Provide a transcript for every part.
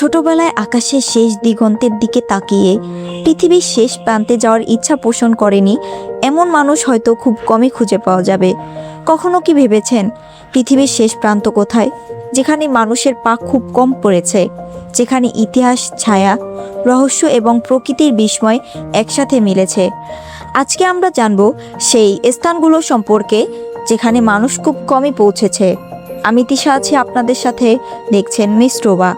ছোটবেলায় আকাশের শেষ দিগন্তের দিকে তাকিয়ে পৃথিবীর শেষ প্রান্তে যাওয়ার ইচ্ছা পোষণ করেনি এমন মানুষ হয়তো খুব কমই খুঁজে পাওয়া যাবে। কখনো কি ভেবেছেন পৃথিবীর শেষ প্রান্ত কোথায়, যেখানে মানুষের পা খুব কম পড়েছে, যেখানে ইতিহাস, ছায়া, রহস্য এবং প্রকৃতির বিস্ময় একসাথে মিলেছে? আজকে আমরা জানব সেই স্থানগুলো সম্পর্কে যেখানে মানুষ খুব কমই পৌঁছেছে। আমি তিশা আছি আপনাদের সাথে, দেখছেন মিস্ট্রোবা।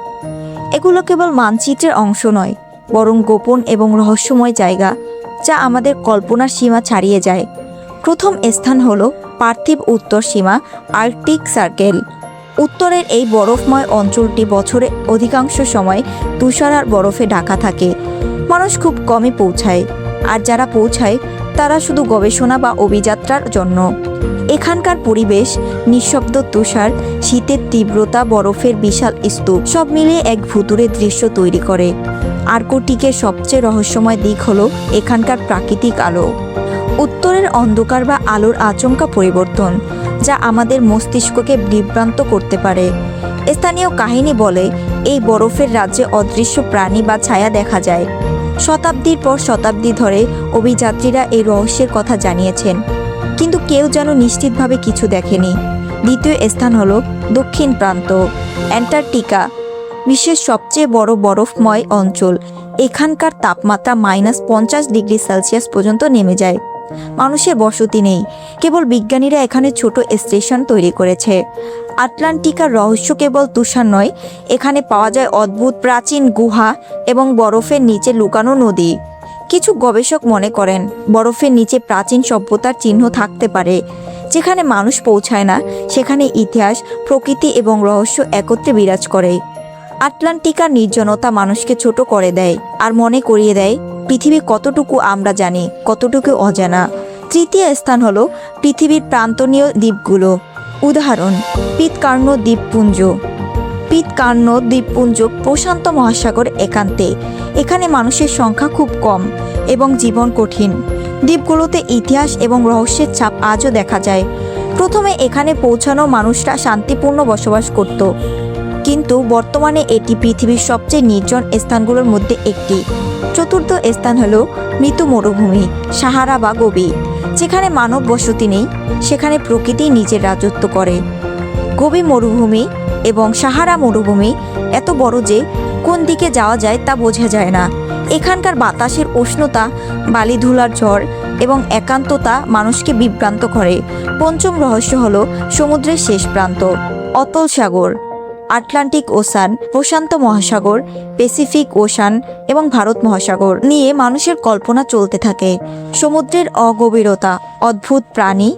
এগুলো কেবল মানচিত্রের অংশ নয়, বরং গোপন এবং রহস্যময় জায়গা যা আমাদের কল্পনার সীমা ছাড়িয়ে যায়। প্রথম স্থান হলো পার্থিব উত্তর সীমা, আর্কটিক সার্কেল। উত্তরের এই বরফময় অঞ্চলটি বছরে অধিকাংশ সময় তুষার আর বরফে ঢাকা থাকে। মানুষ খুব কমই পৌঁছায়, আর যারা পৌঁছায় তারা শুধু গবেষণা বা অভিযাত্রার জন্য। এখানকার পরিবেশ, নিঃশব্দ তুষার, শীতের তীব্রতা, বরফের বিশাল স্তূপ সব মিলিয়ে এক ভুতুড়ে দৃশ্য তৈরি করে। আর্কটিকের সবচেয়ে রহস্যময় দিক হলো এখানকার প্রাকৃতিক আলো। উত্তরের অন্ধকার বা আলোর আচমকা পরিবর্তন, যা আমাদের মস্তিষ্ককে বিভ্রান্ত করতে পারে। স্থানীয় কাহিনী বলে এই বরফের রাজ্যে অদৃশ্য প্রাণী বা ছায়া দেখা যায়। শতাব্দীর পর শতাব্দী ধরে অভিযাত্রীরা এই রহস্যের কথা জানিয়েছেন, কিন্তু কেউ যেন নিশ্চিতভাবে কিছু দেখেনি। দ্বিতীয় স্থান হলো দক্ষিণ প্রান্ত, অ্যান্টার্কটিকা। বিশ্বের সবচেয়ে বড় বরফময় অঞ্চল। এখানকার তাপমাত্রা -50 ডিগ্রি সেলসিয়াস পর্যন্ত নেমে যায়। মানুষের বসতি নেই, কেবল বিজ্ঞানীরা এখানে ছোট স্টেশন তৈরি করেছে। আটলান্টিকার রহস্য কেবল তুষার নয়, এখানে পাওয়া যায় অদ্ভুত প্রাচীন গুহা এবং বরফের নিচে লুকানো নদী। কিছু গবেষক মনে করেন বরফের নিচে প্রাচীন সভ্যতার চিহ্ন থাকতে পারে। যেখানে মানুষ পৌঁছায় না, সেখানে ইতিহাস, প্রকৃতি এবং রহস্য একত্রে বিরাজ করে। আটলান্টিকার নির্জনতা মানুষকে ছোট করে দেয় আর মনে করিয়ে দেয় পৃথিবী কতটুকু আমরা জানি, কতটুকু অজানা। তৃতীয় স্থান হলো পৃথিবীর প্রান্তনীয় দ্বীপগুলো। উদাহরণ, পিতকার্ন দ্বীপপুঞ্জ। পিতকার্ন দ্বীপপুঞ্জ প্রশান্ত মহাসাগর একান্তে। এখানে মানুষের সংখ্যা খুব কম এবং জীবন কঠিন। দ্বীপগুলোতে ইতিহাস এবং রহস্যের ছাপ আজও দেখা যায়। প্রথমে এখানে পৌঁছানো মানুষরা শান্তিপূর্ণ বসবাস করত, কিন্তু বর্তমানে এটি পৃথিবীর সবচেয়ে নির্জন স্থানগুলোর মধ্যে একটি। চতুর্থ স্থান হলো মৃত মরুভূমি, সাহারা বা গোবি। যেখানে মানব বসতি নেই, সেখানে প্রকৃতি নিজের রাজত্ব করে। গোবি মরুভূমি এবং সাহারা মরুভূমি এত বড় যে কোন দিকে যাওয়া যায় তা বোঝা যায় না। এখানকার বাতাসের উষ্ণতা, বালিধুলার ঝড় এবং একান্ততা মানুষকে বিভ্রান্ত করে। পঞ্চম রহস্য হলো সমুদ্রের শেষ প্রান্ত, অতল সাগর। আটলান্টিক ওশান, প্রশান্ত মহাসাগর, প্যাসিফিক ওশান এবং ভারত মহাসাগর নিয়ে মানুষের কল্পনা চলতে থাকে। সমুদ্রের অগভীরতা, অদ্ভুত প্রাণী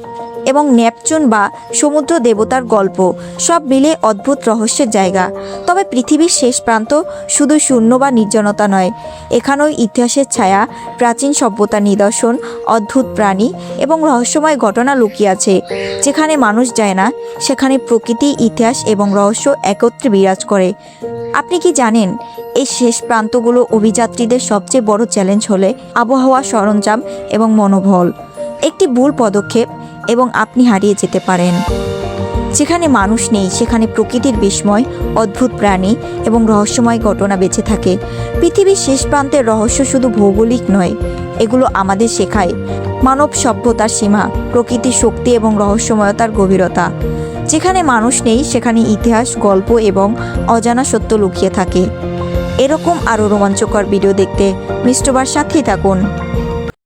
এবং নেপচুন বা সমুদ্র দেবতার গল্প সব মিলে অদ্ভুত রহস্যের জায়গা। তবে পৃথিবীর শেষ প্রান্ত শুধু শূন্য বা নির্জনতা নয়, এখানেও ইতিহাসের ছায়া, প্রাচীন সভ্যতার নিদর্শন, অদ্ভুত প্রাণী এবং রহস্যময় ঘটনা লুকিয়ে আছে। যেখানে মানুষ যায় না, সেখানে প্রকৃতি, ইতিহাস এবং রহস্য একত্রে বিরাজ করে। আপনি কি জানেন এই শেষ প্রান্তগুলো অভিযাত্রীদের সবচেয়ে বড় চ্যালেঞ্জ হলে আবহাওয়া, সরঞ্জাম এবং মনোবল। একটি ভুল পদক্ষেপ এবং আপনি হারিয়ে যেতে পারেন। যেখানে মানুষ নেই, সেখানে প্রকৃতির বিস্ময়, অদ্ভুত প্রাণী এবং রহস্যময় ঘটনা বেঁচে থাকে। পৃথিবীর শেষ প্রান্তের রহস্য শুধু ভৌগোলিক নয়, এগুলো আমাদের শেখায় মানব সভ্যতার সীমা, প্রকৃতির শক্তি এবং রহস্যময়তার গভীরতা। যেখানে মানুষ নেই, সেখানে ইতিহাস, গল্প এবং অজানা সত্য লুকিয়ে থাকে। এরকম আরও রোমাঞ্চকর ভিডিও দেখতে মিস্ট্রোবার সাথেই থাকুন।